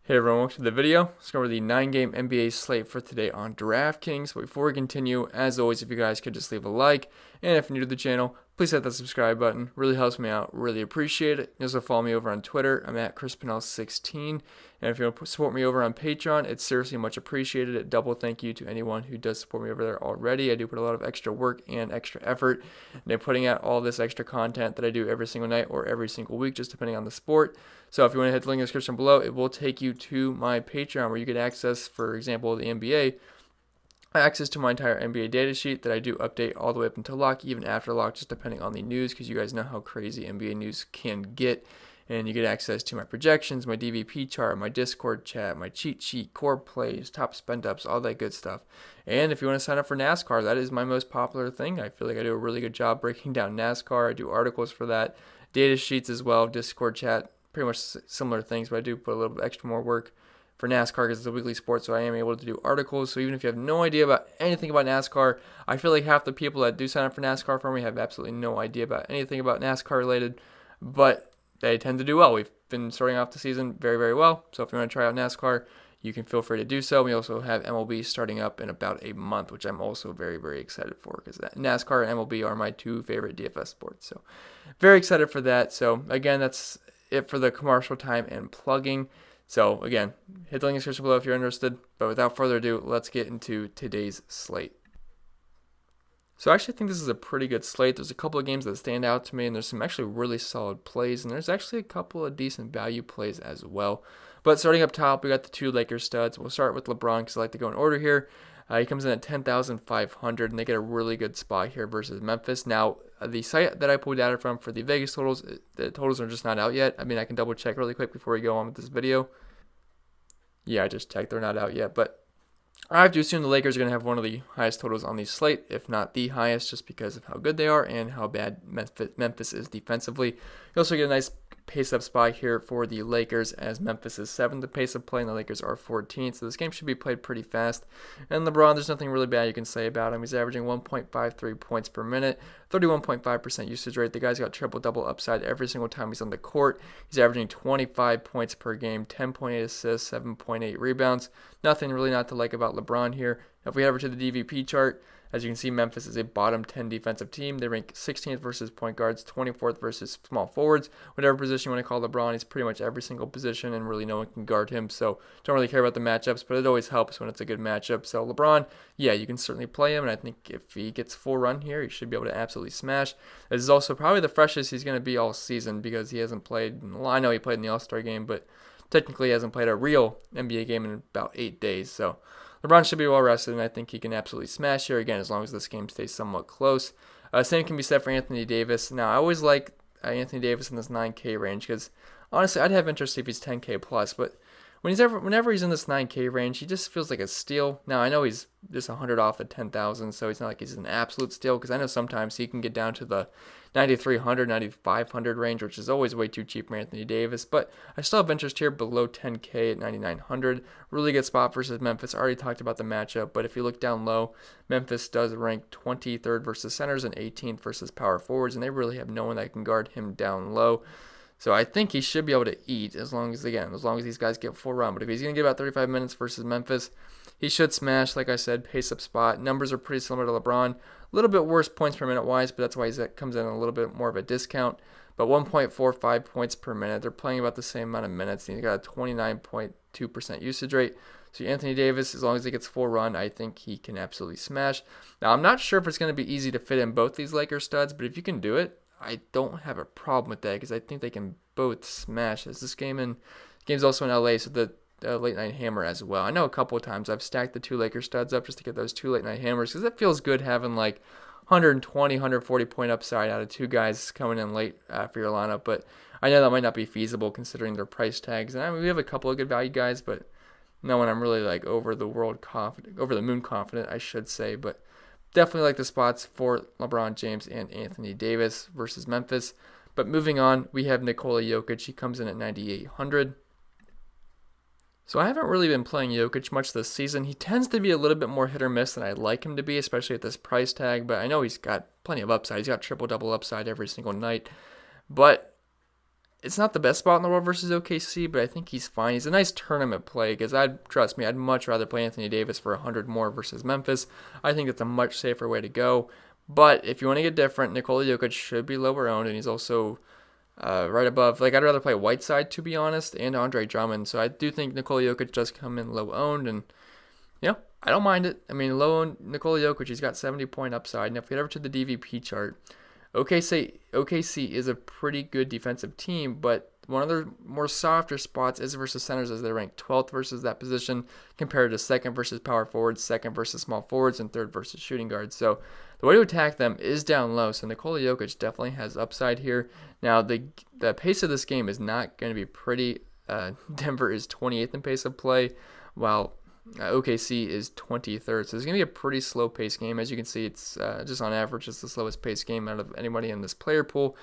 Hey everyone, welcome to the video. Let's go over the 9-game NBA slate for today on Draftkings. But before we continue, as always, if you guys could just leave a like, and if you're new to the channel, please hit that subscribe button. Really helps me out. Really appreciate it. You also follow me over on Twitter. I'm at Pennell16. And if you want to support me over on Patreon, it's seriously much appreciated. A double thank you to anyone who does support me over there already. I do put a lot of extra work and extra effort into putting out all this extra content that I do every single night or every single week, just depending on the sport. So if you want to hit the link in the description below, it will take you to my Patreon where you get access, for example, the NBA, access to my entire NBA data sheet that I do update all the way up until lock, even after lock, just depending on the news, because you guys know how crazy NBA news can get. And you get access to my projections, my DVP chart, my Discord chat, my cheat sheet, core plays, top spend ups, all that good stuff. And if you want to sign up for NASCAR, that is my most popular thing. I feel like I do a really good job breaking down NASCAR. I do articles for that, data sheets as well, Discord chat, pretty much similar things, but I do put a little bit extra more work for NASCAR because it's a weekly sport, so I am able to do articles. So even if you have no idea about anything about NASCAR, I feel like half the people that do sign up for NASCAR for me have absolutely no idea about anything about NASCAR related, but they tend to do well. We've been starting off the season very, very well. So if you want to try out NASCAR, you can feel free to do so. We also have MLB starting up in about a month, which I'm also very, very excited for because NASCAR and MLB are my two favorite DFS sports. So very excited for that. So again, that's it for the commercial time and plugging. So again, hit the link in the description below if you're interested. But without further ado, let's get into today's slate. So I actually think this is a pretty good slate. There's a couple of games that stand out to me, and there's some actually really solid plays, and there's actually a couple of decent value plays as well. But starting up top, we got the two Lakers studs. We'll start with LeBron because I like to go in order here. He comes in at 10,500, and they get a really good spot here versus Memphis. Now, the site that I pulled data from for the Vegas totals, the totals are just not out yet. I mean, I can double check really quick before we go on with this video. Yeah, I just checked. They're not out yet, but I have to assume the Lakers are going to have one of the highest totals on the slate, if not the highest, just because of how good they are and how bad Memphis is defensively. You also get a nice pace-up spot here for the Lakers as Memphis is 7th in pace of play and the Lakers are 14th. So this game should be played pretty fast. And LeBron, there's nothing really bad you can say about him. He's averaging 1.53 points per minute, 31.5% usage rate. The guy's got triple-double upside every single time he's on the court. He's averaging 25 points per game, 10.8 assists, 7.8 rebounds. Nothing really not to like about LeBron here. If we head over to the DVP chart, as you can see, Memphis is a bottom 10 defensive team. They rank 16th versus point guards, 24th versus small forwards. Whatever position you want to call LeBron, he's pretty much every single position, and really no one can guard him. So don't really care about the matchups, but it always helps when it's a good matchup. So LeBron, yeah, you can certainly play him, and I think if he gets full run here, he should be able to absolutely smash. This is also probably the freshest he's going to be all season because he hasn't played. Well, I know he played in the All-Star game, but technically he hasn't played a real NBA game in about 8 days. So LeBron should be well rested, and I think he can absolutely smash here, again, as long as this game stays somewhat close. Same can be said for Anthony Davis. Now, I always like Anthony Davis in this 9K range because, honestly, I'd have interest if he's 10K plus, but whenever he's in this 9K range, he just feels like a steal. Now, I know he's just 100 off at 10,000, so it's not like he's an absolute steal because I know sometimes he can get down to the 9,300, 9,500 range, which is always way too cheap for Anthony Davis. But I still have interest here below 10K at 9,900. Really good spot versus Memphis. I already talked about the matchup, but if you look down low, Memphis does rank 23rd versus centers and 18th versus power forwards, and they really have no one that can guard him down low. So I think he should be able to eat as long as these guys get full run. But if he's going to get about 35 minutes versus Memphis, he should smash. Like I said, pace-up spot. Numbers are pretty similar to LeBron. A little bit worse points per minute wise, but that's why he comes in a little bit more of a discount. But 1.45 points per minute. They're playing about the same amount of minutes. And he's got a 29.2% usage rate. So Anthony Davis, as long as he gets full run, I think he can absolutely smash. Now, I'm not sure if it's going to be easy to fit in both these Lakers studs, but if you can do it, I don't have a problem with that because I think they can both smash. As this game's also in LA, so the late night hammer as well. I know a couple of times I've stacked the two Lakers studs up just to get those two late night hammers because it feels good having like 120, 140 point upside out of two guys coming in late for your lineup. But I know that might not be feasible considering their price tags. And I mean, we have a couple of good value guys, but no one I'm really like over the moon confident, I should say. But definitely like the spots for LeBron James and Anthony Davis versus Memphis. But moving on, we have Nikola Jokic. He comes in at 9,800. So I haven't really been playing Jokic much this season. He tends to be a little bit more hit or miss than I'd like him to be, especially at this price tag. But I know he's got plenty of upside. He's got triple-double upside every single night. But it's not the best spot in the world versus OKC, but I think he's fine. He's a nice tournament play because trust me, I'd much rather play Anthony Davis for 100 more versus Memphis. I think that's a much safer way to go. But if you want to get different, Nikola Jokic should be lower owned, and he's also right above. Like, I'd rather play Whiteside, to be honest, and Andre Drummond. So I do think Nikola Jokic does come in low owned, and I don't mind it. I mean, low owned Nikola Jokic, he's got 70-point upside, and if we get over to the DVP chart, OKC is a pretty good defensive team, but one of their more softer spots is versus centers, as they rank 12th versus that position compared to second versus power forwards, second versus small forwards, and third versus shooting guards. So the way to attack them is down low. So Nikola Jokic definitely has upside here. Now the pace of this game is not going to be pretty. Denver is 28th in pace of play, while OKC is 23rd. So it's going to be a pretty slow pace game. As you can see, it's just on average, it's the slowest pace game out of anybody in this player pool.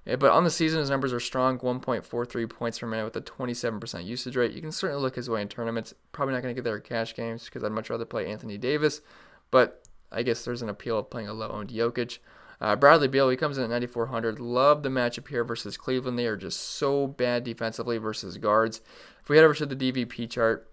But on the season, his numbers are strong, 1.43 points per minute with a 27% usage rate. You can certainly look his way in tournaments. Probably not going to get there in cash games because I'd much rather play Anthony Davis. But I guess there's an appeal of playing a low-owned Jokic. Bradley Beal, he comes in at 9,400. Love the matchup here versus Cleveland. They are just so bad defensively versus guards. If we head over to the DVP chart,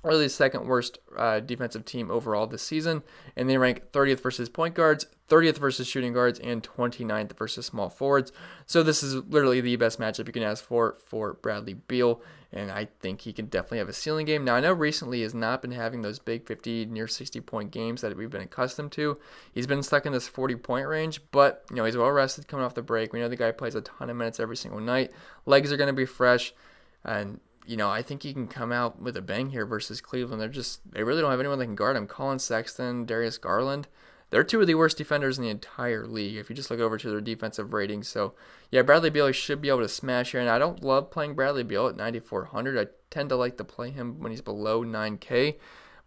really the second worst defensive team overall this season, and they rank 30th versus point guards, 30th versus shooting guards, and 29th versus small forwards. So this is literally the best matchup you can ask for Bradley Beal, and I think he can definitely have a ceiling game. Now, I know recently he has not been having those big 50, near 60-point games that we've been accustomed to. He's been stuck in this 40-point range, but he's well-rested coming off the break. We know the guy plays a ton of minutes every single night. Legs are going to be fresh, and I think he can come out with a bang here versus Cleveland. They really don't have anyone that can guard him. Collin Sexton, Darius Garland, they're two of the worst defenders in the entire league if you just look over to their defensive ratings. So, yeah, Bradley Beal should be able to smash here. And I don't love playing Bradley Beal at 9,400. I tend to like to play him when he's below 9K,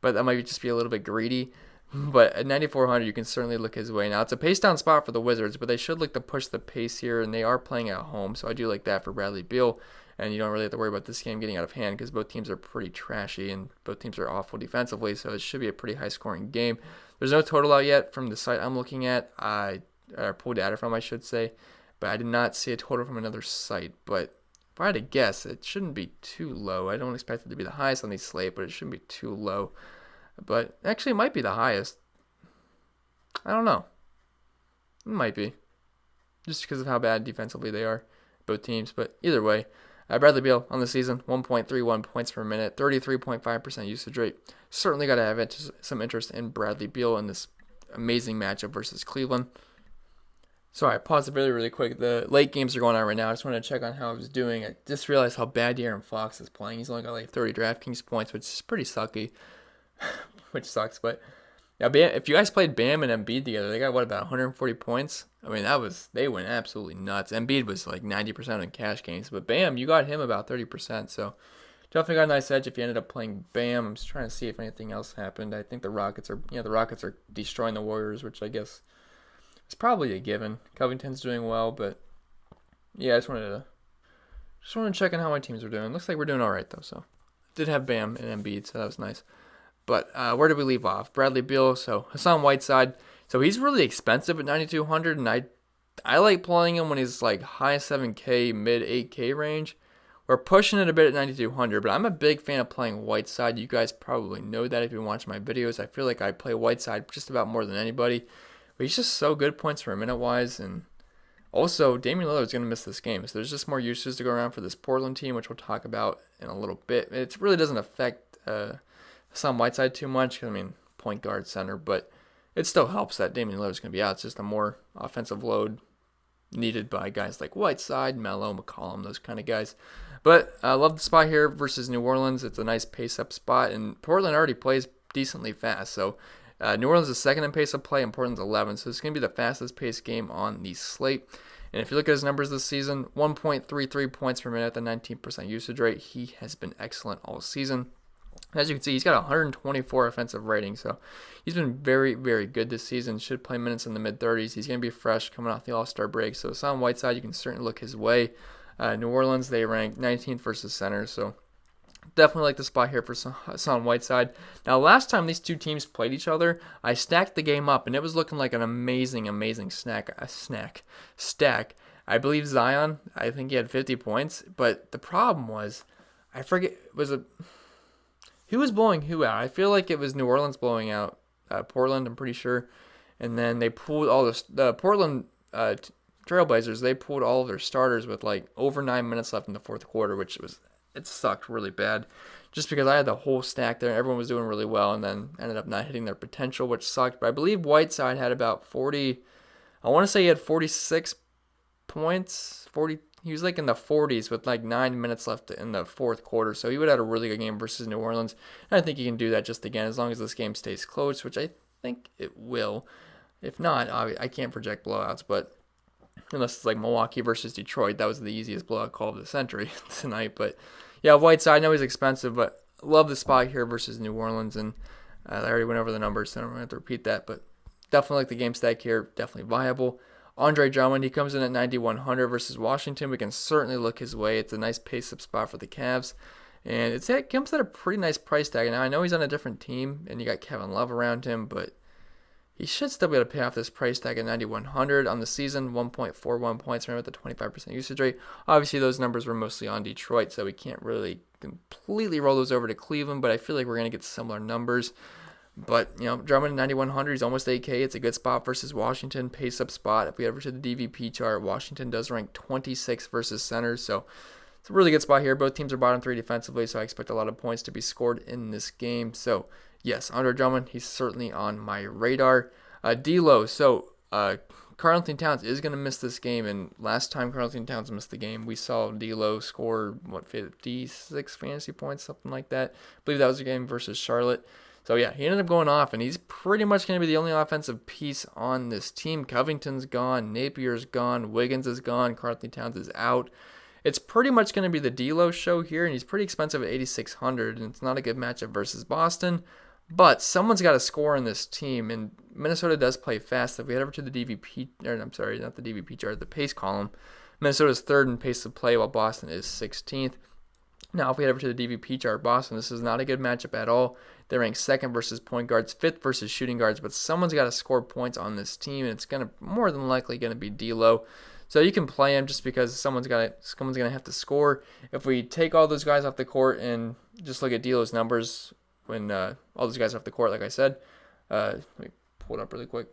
but that might just be a little bit greedy. But at 9,400, you can certainly look his way. Now, it's a pace-down spot for the Wizards, but they should look to push the pace here, and they are playing at home. So I do like that for Bradley Beal. And you don't really have to worry about this game getting out of hand because both teams are pretty trashy and both teams are awful defensively, so it should be a pretty high-scoring game. There's no total out yet from the site I'm looking at. I pulled data from, I should say, but I did not see a total from another site. But if I had to guess, it shouldn't be too low. I don't expect it to be the highest on the slate, but it shouldn't be too low. But actually, it might be the highest. I don't know. It might be, just because of how bad defensively they are, both teams. But either way, Bradley Beal on the season, 1.31 points per minute, 33.5% usage rate. Certainly got to have some interest in Bradley Beal in this amazing matchup versus Cleveland. So I paused the video really quick. The late games are going on right now. I just wanted to check on how I was doing. I just realized how bad De'Aaron Fox is playing. He's only got like 30 DraftKings points, which is pretty sucky, which sucks. But yeah, if you guys played Bam and Embiid together, they got about 140 points. I mean, they went absolutely nuts. Embiid was like 90% in cash games, but Bam, you got him about 30%. So definitely got a nice edge if you ended up playing Bam. I'm just trying to see if anything else happened. I think the Rockets are destroying the Warriors, which I guess is probably a given. Covington's doing well, but yeah, I just wanted to check on how my teams are doing. Looks like we're doing all right though. So did have Bam and Embiid, so that was nice. But where did we leave off? Bradley Beal, so Hassan Whiteside. So he's really expensive at 9,200, and I like playing him when he's like high 7K, mid 8K range. We're pushing it a bit at 9,200, but I'm a big fan of playing Whiteside. You guys probably know that if you watch my videos. I feel like I play Whiteside just about more than anybody. But he's just so good points per minute wise, and also Damian Lillard's going to miss this game. So there's just more uses to go around for this Portland team, which we'll talk about in a little bit. It really doesn't affect Hassan Whiteside too much. I mean, point guard, center, but it still helps that Damian Lillard's going to be out. It's just a more offensive load needed by guys like Whiteside, Melo, McCollum, those kind of guys. But I love the spot here versus New Orleans. It's a nice pace-up spot, and Portland already plays decently fast. So New Orleans is second in pace of play, and Portland's 11. So it's going to be the fastest paced game on the slate. And if you look at his numbers this season, 1.33 points per minute, the 19% usage rate. He has been excellent all season. As you can see, he's got 124 offensive rating, so he's been very, very good this season. Should play minutes in the mid-30s. He's going to be fresh coming off the All-Star break. So Hassan Whiteside, you can certainly look his way. New Orleans, they rank 19th versus center, so definitely like the spot here for Hassan Whiteside. Now, last time these two teams played each other, I stacked the game up, and it was looking like an amazing stack. I believe Zion, I think he had 50 points, but the problem was, I forget, who was blowing who out? I feel like it was New Orleans blowing out Portland, I'm pretty sure. And then they pulled all the Portland Trailblazers, they pulled all of their starters with like over 9 minutes left in the fourth quarter, it sucked really bad. Just because I had the whole stack there and everyone was doing really well and then ended up not hitting their potential, which sucked. But I believe Whiteside had about 40, I want to say he had 46 points, 40. He was like in the 40s with like 9 minutes left in the fourth quarter. So he would have had a really good game versus New Orleans. And I think he can do that just again as long as this game stays close, which I think it will. If not, I can't project blowouts, but unless it's like Milwaukee versus Detroit, that was the easiest blowout call of the century tonight. But yeah, Whiteside, I know he's expensive, but love the spot here versus New Orleans. And I already went over the numbers, so I don't have to repeat that. But definitely like the game stack here, definitely viable. Andre Drummond, he comes in at 9,100 versus Washington. We can certainly look his way. It's a nice pace-up spot for the Cavs. And it comes at a pretty nice price tag. Now, I know he's on a different team, and you got Kevin Love around him, but he should still be able to pay off this price tag at 9,100 on the season, 1.41 points, remember, with the 25% usage rate. Obviously, those numbers were mostly on Detroit, so we can't really completely roll those over to Cleveland, but I feel like we're going to get similar numbers. But, Drummond at 9,100, he's almost 8K. It's a good spot versus Washington, pace-up spot. If we ever to the DVP chart, Washington does rank 26 versus centers, so it's a really good spot here. Both teams are bottom 3 defensively, so I expect a lot of points to be scored in this game. So, yes, Andre Drummond, he's certainly on my radar. D'Lo, so Karl-Anthony Towns is going to miss this game, and last time Karl-Anthony Towns missed the game, we saw D'Lo score, 56 fantasy points, something like that. I believe that was a game versus Charlotte. So, yeah, he ended up going off, and he's pretty much going to be the only offensive piece on this team. Covington's gone, Napier's gone, Wiggins is gone, Karl-Anthony Towns is out. It's pretty much going to be the D'Lo show here, and he's pretty expensive at 8,600, and it's not a good matchup versus Boston. But someone's got to score in this team, and Minnesota does play fast. If we head over to the DVP, not the DVP chart, the pace column, Minnesota's third in pace of play, while Boston is 16th. Now, if we head over to the DVP chart, Boston, this is not a good matchup at all. They rank second versus point guards, fifth versus shooting guards, but someone's got to score points on this team, and it's gonna more than likely going to be D'Lo. So you can play him just because someone's gonna have to score. If we take all those guys off the court and just look at D'Lo's numbers when all those guys off the court, like I said, let me pull it up really quick.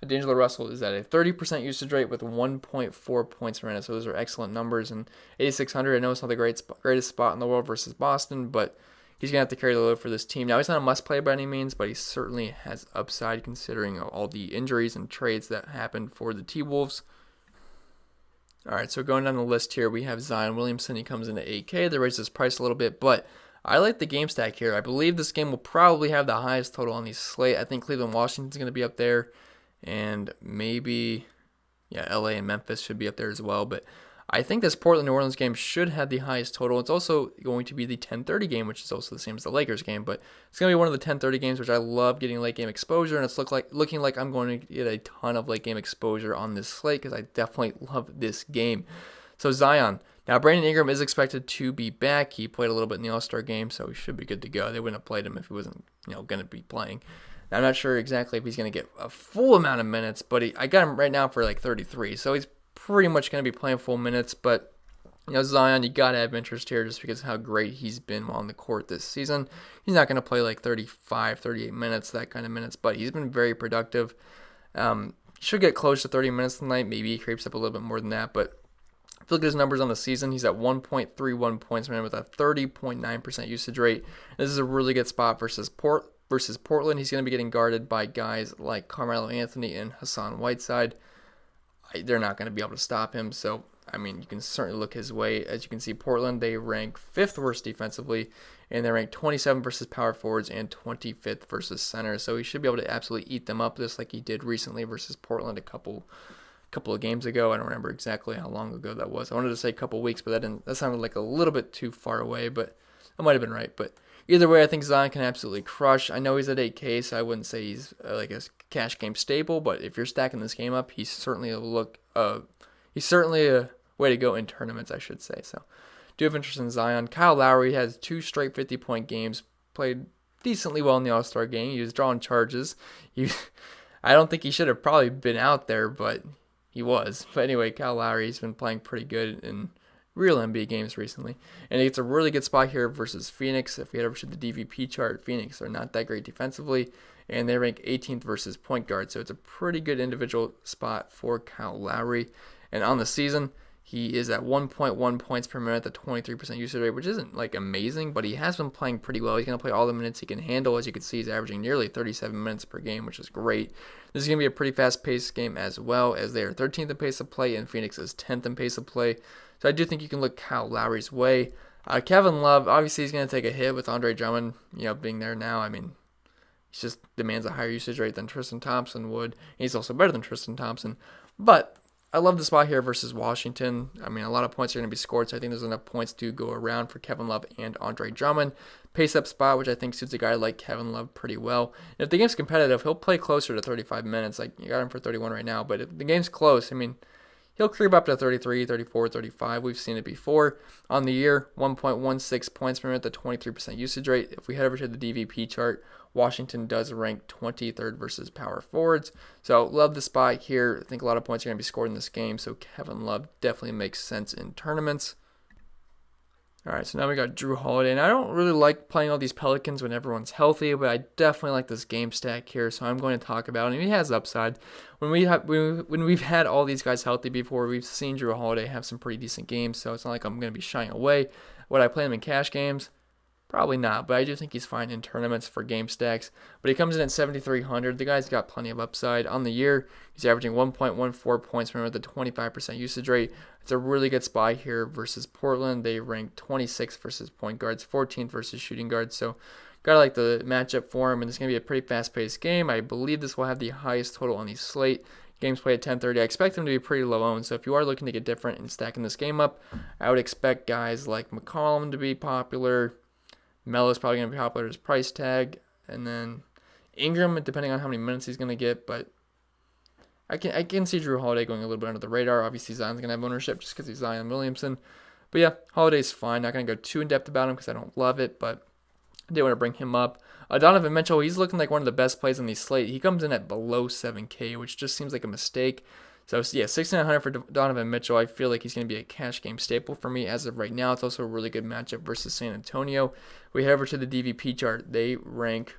D'Angelo Russell is at a 30% usage rate with 1.4 points per minute. So those are excellent numbers. And 8,600, I know it's not the greatest spot in the world versus Boston, but he's going to have to carry the load for this team. Now, he's not a must-play by any means, but he certainly has upside considering all the injuries and trades that happened for the T-Wolves. All right, so going down the list here, we have Zion Williamson. He comes in at 8K. They raised his price a little bit, but I like the game stack here. I believe this game will probably have the highest total on the slate. I think Cleveland, Washington's going to be up there. And maybe, LA and Memphis should be up there as well. But I think this Portland-New Orleans game should have the highest total. It's also going to be the 10:30 game, which is also the same as the Lakers game. But it's going to be one of the 10:30 games, which I love getting late game exposure. And it's looking like I'm going to get a ton of late game exposure on this slate because I definitely love this game. So Zion. Now, Brandon Ingram is expected to be back. He played a little bit in the All-Star game, so he should be good to go. They wouldn't have played him if he wasn't going to be playing. I'm not sure exactly if he's going to get a full amount of minutes, but I got him right now for like 33, so he's pretty much going to be playing full minutes. But Zion, you got to have interest here just because of how great he's been while on the court this season. He's not going to play like 35, 38 minutes, that kind of minutes, but he's been very productive. Should get close to 30 minutes tonight. Maybe he creeps up a little bit more than that, but if you look at his numbers on the season, he's at 1.31 points per minute with a 30.9% usage rate. This is a really good spot versus Portland. He's going to be getting guarded by guys like Carmelo Anthony and Hassan Whiteside. They're not going to be able to stop him. So, you can certainly look his way. As you can see, Portland, they rank 5th worst defensively, and they rank 27th versus power forwards and 25th versus center. So he should be able to absolutely eat them up just like he did recently versus Portland a couple of games ago. I don't remember exactly how long ago that was. I wanted to say a couple weeks, but that sounded like a little bit too far away, but I might have been right. But either way, I think Zion can absolutely crush. I know he's at 8K, so I wouldn't say he's like a cash game staple, but if you're stacking this game up, he's certainly a way to go in tournaments, I should say. So do have interest in Zion. Kyle Lowry has 2 straight 50-point games, played decently well in the All-Star game. He was drawing charges. I don't think he should have probably been out there, but he was. But anyway, Kyle Lowry's been playing pretty good in real NBA games recently. And it's a really good spot here versus Phoenix. If we head over to the DVP chart, Phoenix are not that great defensively, and they rank 18th versus point guard. So it's a pretty good individual spot for Kyle Lowry. And on the season, he is at 1.1 points per minute, the 23% usage rate, which isn't like amazing, but he has been playing pretty well. He's going to play all the minutes he can handle. As you can see, he's averaging nearly 37 minutes per game, which is great. This is going to be a pretty fast-paced game as well, as they are 13th in pace of play and Phoenix is 10th in pace of play. So I do think you can look Kyle Lowry's way. Kevin Love, obviously he's going to take a hit with Andre Drummond, being there now. I mean, he just demands a higher usage rate than Tristan Thompson would. He's also better than Tristan Thompson. But I love the spot here versus Washington. I mean, a lot of points are going to be scored, so I think there's enough points to go around for Kevin Love and Andre Drummond. Pace-up spot, which I think suits a guy like Kevin Love pretty well. And if the game's competitive, he'll play closer to 35 minutes. Like, you got him for 31 right now, but if the game's close, I mean, he'll creep up to 33, 34, 35. We've seen it before. On the year, 1.16 points per minute, the 23% usage rate. If we head over to the DVP chart, Washington does rank 23rd versus power forwards. So love the spot here. I think a lot of points are going to be scored in this game, so Kevin Love definitely makes sense in tournaments. All right, so now we got Jrue Holiday, and I don't really like playing all these Pelicans when everyone's healthy, but I definitely like this game stack here, so I'm going to talk about it. And he has upside. When we've had all these guys healthy before, we've seen Jrue Holiday have some pretty decent games, so it's not like I'm going to be shying away. Would I play him in cash games? Probably not, but I do think he's fine in tournaments for game stacks. But he comes in at 7,300. The guy's got plenty of upside. On the year, he's averaging 1.14 points per minute with a 25% usage rate. It's a really good spot here versus Portland. They rank 26th versus point guards, 14th versus shooting guards. So gotta like the matchup for him, and it's going to be a pretty fast-paced game. I believe this will have the highest total on the slate. Games played at 10:30. I expect them to be pretty low owned, so if you are looking to get different and stacking this game up, I would expect guys like McCollum to be popular. Melo's probably going to be popular at his price tag. And then Ingram, depending on how many minutes he's going to get. But I can see Jrue Holiday going a little bit under the radar. Obviously, Zion's going to have ownership just because he's Zion Williamson. But yeah, Holiday's fine. Not going to go too in-depth about him because I don't love it. But I did want to bring him up. Donovan Mitchell, he's looking like one of the best plays on the slate. He comes in at below 7K, which just seems like a mistake. So, yeah, 6,900 for Donovan Mitchell. I feel like he's going to be a cash game staple for me as of right now. It's also a really good matchup versus San Antonio. We head over to the DVP chart. They rank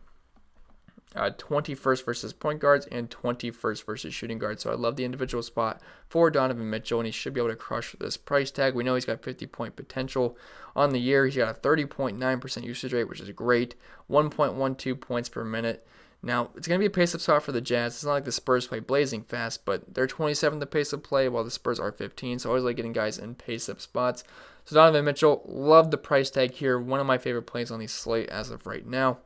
21st versus point guards and 21st versus shooting guards. So I love the individual spot for Donovan Mitchell, and he should be able to crush this price tag. We know he's got 50-point potential. On the year, he's got a 30.9% usage rate, which is great, 1.12 points per minute. Now, it's going to be a pace-up spot for the Jazz. It's not like the Spurs play blazing fast, but they're 27th in pace of play, while the Spurs are 15. So I always like getting guys in pace-up spots. So Donovan Mitchell, love the price tag here. One of my favorite plays on the slate as of right now.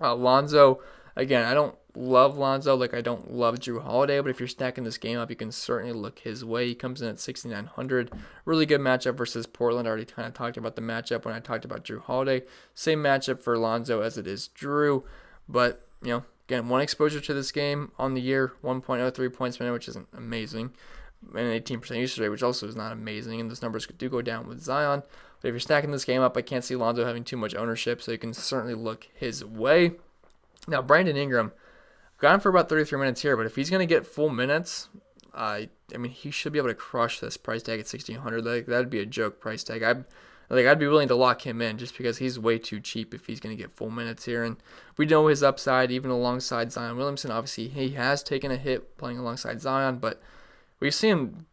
Lonzo, again, I don't love Lonzo like I don't love Jrue Holiday, but if you're stacking this game up, you can certainly look his way. He comes in at 6,900. Really good matchup versus Portland. I already kind of talked about the matchup when I talked about Jrue Holiday. Same matchup for Lonzo as it is Jrue, but again, one exposure to this game on the year, 1.03 points per minute, which isn't amazing, and an 18% usage rate, which also is not amazing, and those numbers do go down with Zion. But if you're stacking this game up, I can't see Lonzo having too much ownership, so you can certainly look his way. Now, Brandon Ingram, got him for about 33 minutes here, but if he's going to get full minutes, I mean, he should be able to crush this price tag at 1,600. That'd be a joke price tag. I'd be willing to lock him in just because he's way too cheap if he's going to get full minutes here. And we know his upside, even alongside Zion Williamson. Obviously, he has taken a hit playing alongside Zion, but we've seen him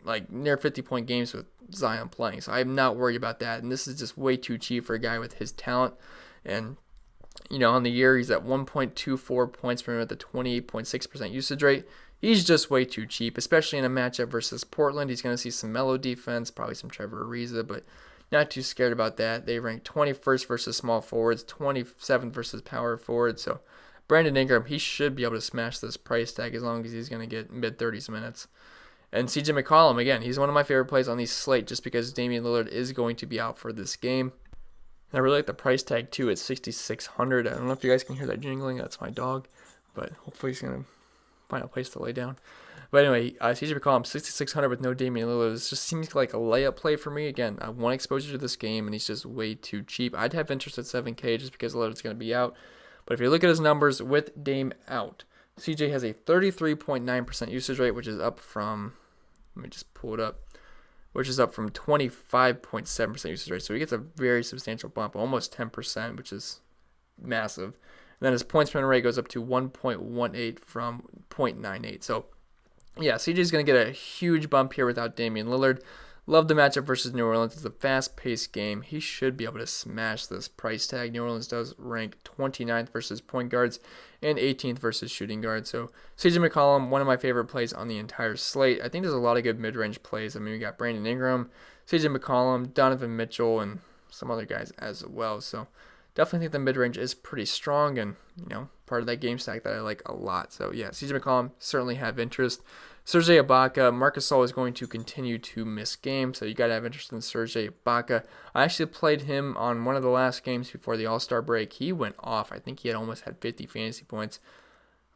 like near 50-point games with Zion playing. So I'm not worried about that. And this is just way too cheap for a guy with his talent. And, on the year, he's at 1.24 points per minute, the 28.6% usage rate. He's just way too cheap, especially in a matchup versus Portland. He's going to see some Melo defense, probably some Trevor Ariza, but not too scared about that. They rank 21st versus small forwards, 27th versus power forwards. So Brandon Ingram, he should be able to smash this price tag as long as he's going to get mid-30s minutes. And CJ McCollum, again, he's one of my favorite plays on the slate just because Damian Lillard is going to be out for this game. And I really like the price tag, too, at 6,600. I don't know if you guys can hear that jingling. That's my dog. But hopefully he's going to find a place to lay down. But anyway, CJ McCollum, 6,600 with no Damian Lillard. It just seems like a layup play for me. Again, I want exposure to this game, and he's just way too cheap. I'd have interest at 7K just because Lillard's going to be out. But if you look at his numbers with Dame out, CJ has a 33.9% usage rate, which is up from Let me just pull it up, which is up from 25.7% usage rate. So he gets a very substantial bump, almost 10%, which is massive. And then his points per minute rate goes up to 1.18 from 0.98. So yeah, CJ's going to get a huge bump here without Damian Lillard. Love the matchup versus New Orleans. It's a fast-paced game. He should be able to smash this price tag. New Orleans does rank 29th versus point guards and 18th versus shooting guards. So CJ McCollum, one of my favorite plays on the entire slate. I think there's a lot of good mid-range plays. I mean, we got Brandon Ingram, CJ McCollum, Donovan Mitchell, and some other guys as well. So definitely think the mid-range is pretty strong and, part of that game stack that I like a lot. So yeah, CJ McCollum certainly have interest. Serge Ibaka, Marc Gasol is going to continue to miss games, so you got to have interest in Serge Ibaka. I actually played him on one of the last games before the All-Star break. He went off. I think he had almost had 50 fantasy points.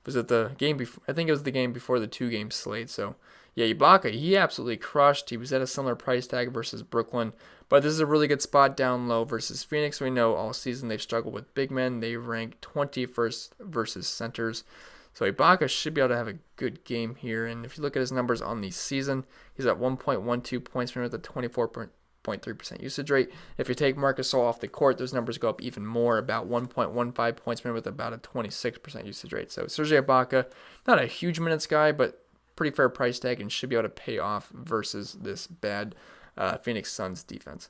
Was it the game before? I think it was the game before the 2-game slate. So yeah, Ibaka, he absolutely crushed. He was at a similar price tag versus Brooklyn, but this is a really good spot down low versus Phoenix. We know all season they've struggled with big men. They rank 21st versus centers. So Ibaka should be able to have a good game here. And if you look at his numbers on the season, he's at 1.12 points per minute with a 24.3% usage rate. If you take Marc Gasol off the court, those numbers go up even more, about 1.15 points per minute with about a 26% usage rate. So Serge Ibaka, not a huge minutes guy, but pretty fair price tag and should be able to pay off versus this bad Phoenix Suns defense.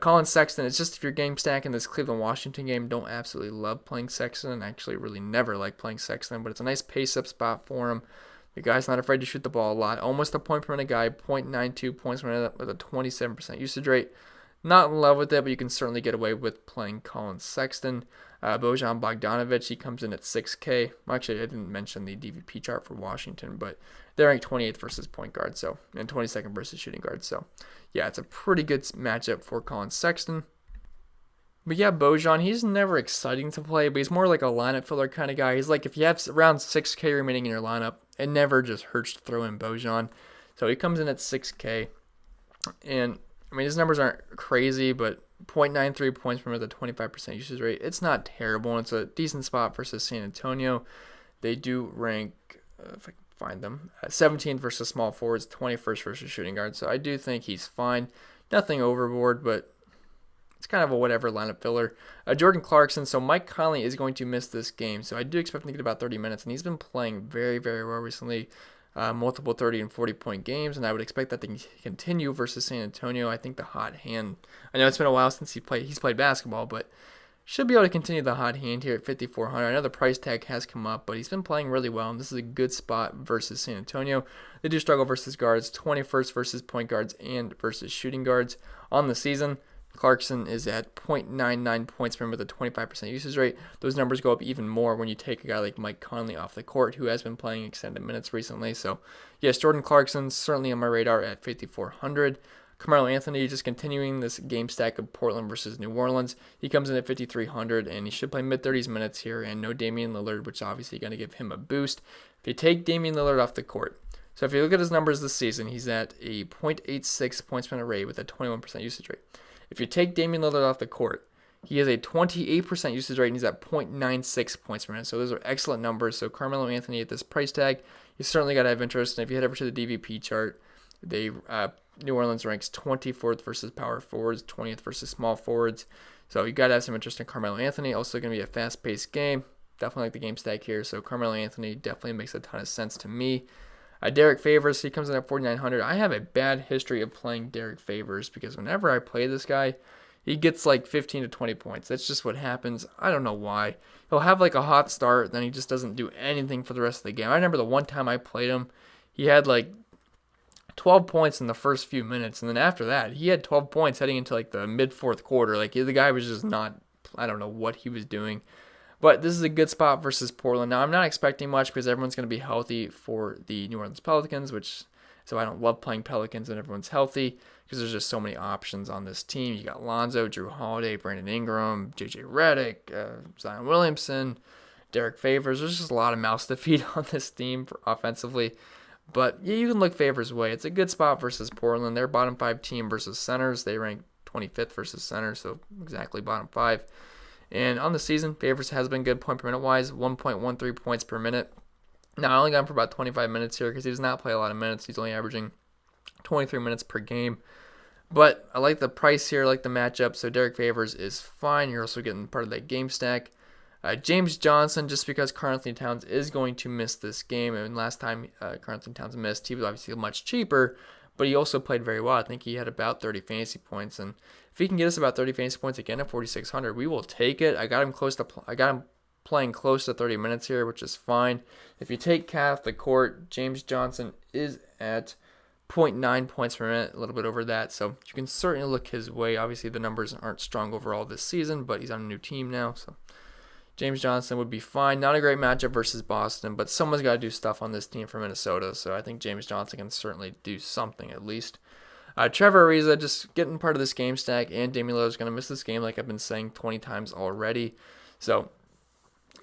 Collin Sexton, it's just if you're game stacking this Cleveland-Washington game, don't absolutely love playing Sexton. I actually really never like playing Sexton, but it's a nice pace-up spot for him. The guy's not afraid to shoot the ball a lot. Almost a point per minute guy, 0.92 points per minute with a 27% usage rate. Not in love with it, but you can certainly get away with playing Collin Sexton. Bojan Bogdanovic, he comes in at 6K. Actually, I didn't mention the DVP chart for Washington, but they're ranked 28th versus point guard, and 22nd versus shooting guard. So, yeah, it's a pretty good matchup for Collin Sexton. But yeah, Bojan, he's never exciting to play, but he's more like a lineup filler kind of guy. He's like, if you have around 6K remaining in your lineup, it never just hurts to throw in Bojan. So he comes in at 6K, and I mean, his numbers aren't crazy, but 0.93 points per minute with a 25% usage rate. It's not terrible, and it's a decent spot versus San Antonio. They do rank, if I can find them, 17th versus small forwards, 21st versus shooting guards. So I do think he's fine. Nothing overboard, but it's kind of a whatever lineup filler. Jordan Clarkson, so Mike Conley is going to miss this game, so I do expect him to get about 30 minutes, and he's been playing very, very well recently. Multiple 30 and 40-point games, and I would expect that to continue versus San Antonio. I think the hot hand, I know it's been a while since he's played basketball, but should be able to continue the hot hand here at 5,400. I know the price tag has come up, but he's been playing really well, and this is a good spot versus San Antonio. They do struggle versus guards, 21st versus point guards and versus shooting guards on the season. Clarkson is at 0.99 points per minute with a 25% usage rate. Those numbers go up even more when you take a guy like Mike Conley off the court, who has been playing extended minutes recently. So, yes, Jordan Clarkson certainly on my radar at 5,400. Carmelo Anthony just continuing this game stack of Portland versus New Orleans. He comes in at 5,300, and he should play mid-30s minutes here, and no Damian Lillard, which obviously going to give him a boost. If you take Damian Lillard off the court, so if you look at his numbers this season, he's at a 0.86 points per minute rate with a 21% usage rate. If you take Damian Lillard off the court, he has a 28% usage rate, and he's at 0.96 points per minute. So those are excellent numbers. So Carmelo Anthony at this price tag, you certainly got to have interest. And if you head over to the DVP chart, New Orleans ranks 24th versus power forwards, 20th versus small forwards. So you got to have some interest in Carmelo Anthony. Also going to be a fast-paced game. Definitely like the game stack here. So Carmelo Anthony definitely makes a ton of sense to me. Derrick Favors, he comes in at 4,900. I have a bad history of playing Derrick Favors because whenever I play this guy, he gets like 15 to 20 points. That's just what happens. I don't know why. He'll have like a hot start, then he just doesn't do anything for the rest of the game. I remember the one time I played him, he had like 12 points in the first few minutes, and then after that, he had 12 points heading into like the mid-fourth quarter. Like the guy was just not, I don't know what he was doing. But this is a good spot versus Portland. Now, I'm not expecting much because everyone's going to be healthy for the New Orleans Pelicans, so I don't love playing Pelicans when everyone's healthy because there's just so many options on this team. You got Lonzo, Drew Holiday, Brandon Ingram, JJ Redick, Zion Williamson, Derrick Favors. There's just a lot of mouths to feed on this team offensively. But yeah, you can look Favors' way. It's a good spot versus Portland. They're bottom 5 team versus centers. They rank 25th versus centers, so exactly bottom 5. And on the season, Favors has been good point per minute wise, 1.13 points per minute. Now, I only got him for about 25 minutes here because he does not play a lot of minutes. He's only averaging 23 minutes per game. But I like the price here, I like the matchup. So Derrick Favors is fine. You're also getting part of that game stack. James Johnson, just because Karl-Anthony Towns is going to miss this game. And last time Karl-Anthony Towns missed, he was obviously much cheaper, but he also played very well. I think he had about 30 fantasy points. And if he can get us about 30 fantasy points again at 4,600, we will take it. I got him playing close to 30 minutes here, which is fine. If you take Cat off the court, James Johnson is at 0.9 points per minute, a little bit over that. So you can certainly look his way. Obviously, the numbers aren't strong overall this season, but he's on a new team now. So James Johnson would be fine. Not a great matchup versus Boston, but someone's got to do stuff on this team for Minnesota. So I think James Johnson can certainly do something at least. Trevor Ariza just getting part of this game stack, and Damian Lillard is going to miss this game like I've been saying 20 times already. So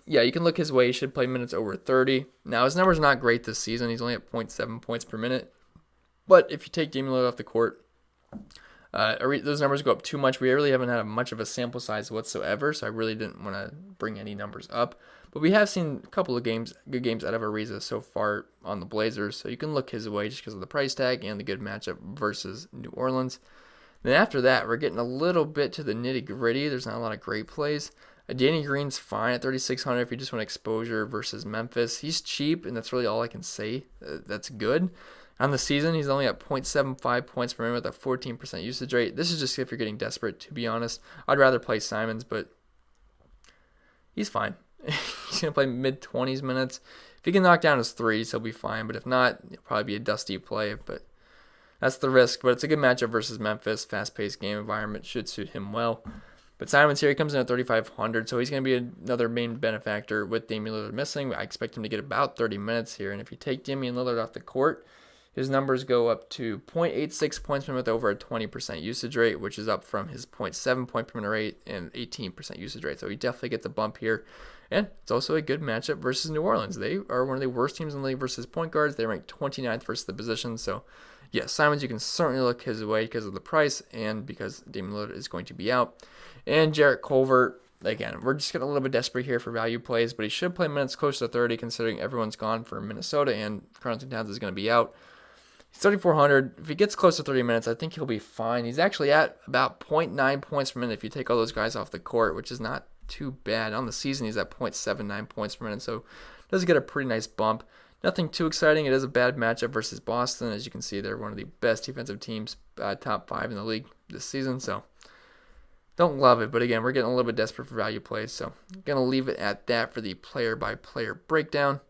yeah, you can look his way. He should play minutes over 30. Now, his numbers are not great this season. He's only at 0.7 points per minute. But if you take Damian Lillard off the court, those numbers go up too much. We really haven't had much of a sample size whatsoever, so I really didn't want to bring any numbers up. But we have seen a couple of good games out of Ariza so far on the Blazers, so you can look his way just because of the price tag and the good matchup versus New Orleans. Then after that, we're getting a little bit to the nitty-gritty. There's not a lot of great plays. Danny Green's fine at 3,600 if you just want exposure versus Memphis. He's cheap, and that's really all I can say. That's good. On the season, he's only at 0.75 points per minute with a 14% usage rate. This is just if you're getting desperate, to be honest. I'd rather play Simons, but he's fine. He's going to play mid-20s minutes. If he can knock down his threes, he'll be fine. But if not, it'll probably be a dusty play. But that's the risk. But it's a good matchup versus Memphis. Fast-paced game environment should suit him well. But Simons here, he comes in at 3,500, so he's going to be another main benefactor with Damian Lillard missing. I expect him to get about 30 minutes here. And if you take Damian Lillard off the court, his numbers go up to 0.86 points per minute with over a 20% usage rate, which is up from his 0.7 point per minute rate and 18% usage rate. So he definitely gets a bump here. And it's also a good matchup versus New Orleans. They are one of the worst teams in the league versus point guards. They rank 29th versus the position. So, yeah, Simons, you can certainly look his way because of the price and because Damian Lillard is going to be out. And Jarrett Culver, again, we're just getting a little bit desperate here for value plays, but he should play minutes close to 30 considering everyone's gone for Minnesota and Karl-Anthony Towns is going to be out. He's 3,400. If he gets close to 30 minutes, I think he'll be fine. He's actually at about 0.9 points per minute if you take all those guys off the court, which is not too bad. On the season, he's at 0.79 points per minute, so does get a pretty nice bump. Nothing too exciting. It is a bad matchup versus Boston. As you can see, they're one of the best defensive teams, top 5 in the league this season, so don't love it. But again, we're getting a little bit desperate for value plays, so I'm going to leave it at that for the player-by-player breakdown.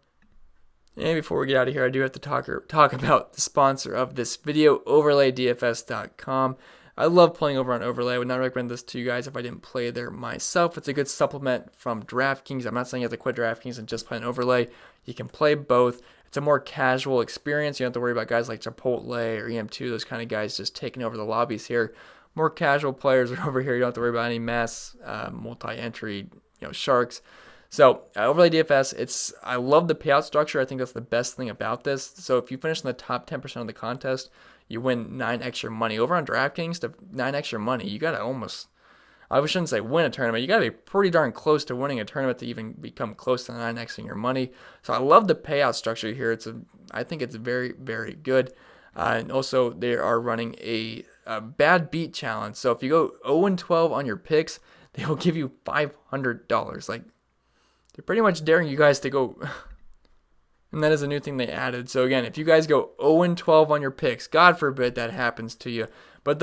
And before we get out of here, I do have to talk about the sponsor of this video, OverlayDFS.com. I love playing over on Overlay. I would not recommend this to you guys if I didn't play there myself. It's a good supplement from DraftKings. I'm not saying you have to quit DraftKings and just play an Overlay. You can play both. It's a more casual experience. You don't have to worry about guys like Chipotle or EM2, those kind of guys just taking over the lobbies here. More casual players are over here. You don't have to worry about any mass multi-entry sharks. So Overlay DFS, I love the payout structure. I think that's the best thing about this. So if you finish in the top 10% of the contest, you win 9 extra money. Over on DraftKings, to 9 extra money, you got to almost, I shouldn't say win a tournament. You got to be pretty darn close to winning a tournament to even become close to 9xing your money. So I love the payout structure here. I think it's very, very good. And also, they are running a bad beat challenge. So if you go 0-12 on your picks, they will give you $500. Like, they're pretty much daring you guys to go. And that is a new thing they added. So again, if you guys go 0-12 on your picks, God forbid that happens to you, but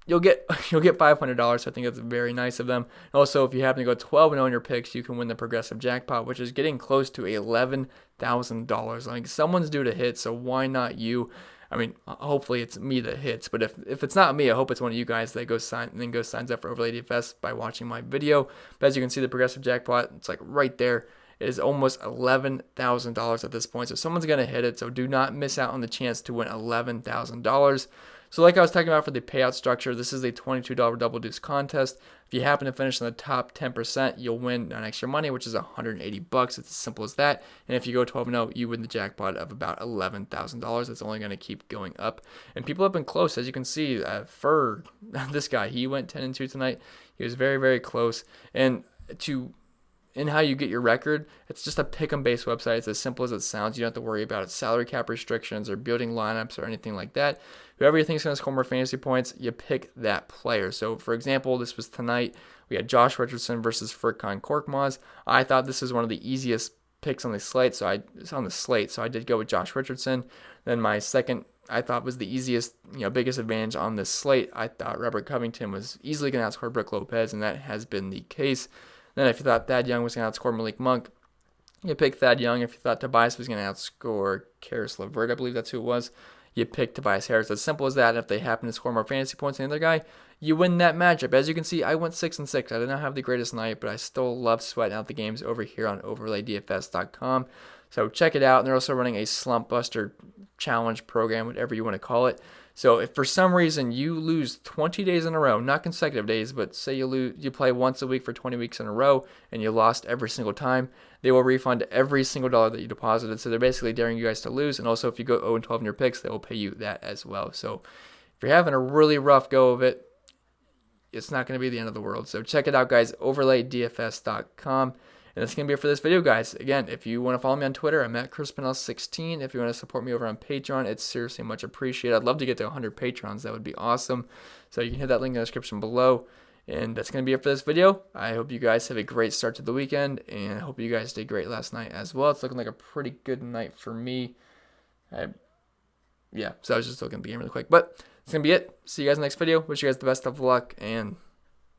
you'll get $500. So I think that's very nice of them. Also, if you happen to go 12-0 on your picks, you can win the progressive jackpot, which is getting close to $11,000. Like, someone's due to hit, so why not you? I mean, hopefully it's me that hits, but if it's not me, I hope it's one of you guys that signs up for Overlay DFS by watching my video. But as you can see, the progressive jackpot, it's like right there. It is almost $11,000 at this point, so someone's going to hit it, so do not miss out on the chance to win $11,000. So like I was talking about for the payout structure, this is a $22 double deuce contest. If you happen to finish in the top 10%, you'll win an extra money, which is $180. It's as simple as that. And if you go 12-0, you win the jackpot of about $11,000. It's only going to keep going up. And people have been close, as you can see. For this guy, he went 10-2 tonight. He was very, very close. And in how you get your record, it's just a pick 'em based website. It's as simple as it sounds. You don't have to worry about salary cap restrictions or building lineups or anything like that. Whoever you think is going to score more fantasy points, you pick that player. So, for example, this was tonight. We had Josh Richardson versus Furkan Korkmaz. I thought this was one of the easiest picks on the slate, so I did go with Josh Richardson. Then my second, I thought, was the easiest, biggest advantage on this slate. I thought Robert Covington was easily going to outscore Brook Lopez, and that has been the case. Then if you thought Thad Young was going to outscore Malik Monk, you picked Thad Young. If you thought Tobias was going to outscore Karis LeVert, I believe that's who it was, you pick Tobias Harris. As simple as that. And if they happen to score more fantasy points than the other guy, you win that matchup. As you can see, I went 6-6. I did not have the greatest night, but I still love sweating out the games over here on overlaydfs.com. So check it out. And they're also running a Slump Buster Challenge program, whatever you want to call it. So if for some reason you lose 20 days in a row, not consecutive days, but say you play once a week for 20 weeks in a row and you lost every single time, they will refund every single dollar that you deposited. So they're basically daring you guys to lose. And also if you go 0-12 in your picks, they will pay you that as well. So if you're having a really rough go of it, it's not going to be the end of the world. So check it out, guys, overlaydfs.com. And that's going to be it for this video, guys. Again, if you want to follow me on Twitter, I'm at Pennell16. If you want to support me over on Patreon, it's seriously much appreciated. I'd love to get to 100 Patrons. That would be awesome. So you can hit that link in the description below. And that's going to be it for this video. I hope you guys have a great start to the weekend, and I hope you guys did great last night as well. It's looking like a pretty good night for me. So I was just looking at the game really quick. But that's going to be it. See you guys in the next video. Wish you guys the best of luck, and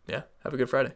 yeah, have a good Friday.